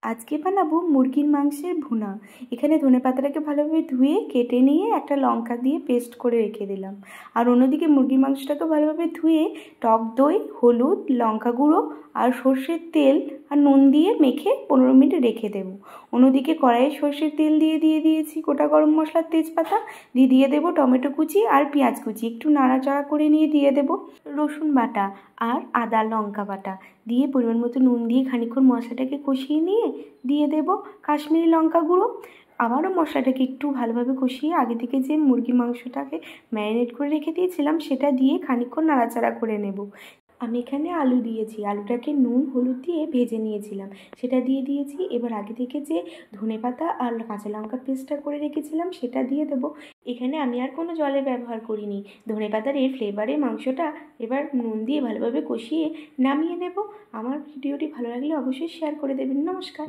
আজকে বানাবো মুরগির মাংসের ভুনা। এখানে ধনেপাতাটাকে ভালোভাবে ধুয়ে কেটে নিয়ে একটা লঙ্কা দিয়ে পেস্ট করে রেখে দিলাম। আর অন্যদিকে মুরগির মাংসটাকে ভালোভাবে ধুয়ে টক দই, হলুদ, লঙ্কা গুঁড়ো আর সর্ষের তেল আর নুন দিয়ে মেখে 15 মিনিট রেখে দেবো। অন্যদিকে কড়াইয়ে সর্ষের তেল দিয়ে দিয়েছি গোটা গরম মশলার তেজপাতা, দিয়ে দেবো টমেটো কুচি আর পেঁয়াজ কুচি, একটু নাড়াচাড়া করে নিয়ে দিয়ে দেবো রসুন বাটা আর আদা লঙ্কা বাটা, দিয়ে পরিমাণ মতো নুন দিয়ে খানিকক্ষণ মশলাটাকে কষিয়ে নিয়ে দিয়ে দেব কাশ্মীরি লঙ্কা গুঁড়ো। আবারও মশলাটাকে একটু ভালোভাবে কষিয়ে আগে থেকে যে মুরগি মাংসটাকে ম্যারিনেট করে রেখে দিয়েছিলাম সেটা দিয়ে খানিকক্ষণ নাড়াচাড়া করে নেব। আমি এখানে আলু দিয়েছি, আলুটাকে নুন হলুদ দিয়ে ভেজে নিয়েছিলাম, সেটা দিয়ে দিয়েছি। এবার আগে থেকে যে ধনেপাতা আর কাঁচা লঙ্কার পেস্টটা করে রেখেছিলাম সেটা দিয়ে দেবো। এখানে আমি আর কোনো জলের ব্যবহার করিনি। ধনেপাতার এর ফ্লেভারে মাংসটা এবার নুন দিয়ে ভালোভাবে কষিয়ে নামিয়ে নেব। আমার ভিডিওটি ভালো লাগলে অবশ্যই শেয়ার করে দেবেন। নমস্কার।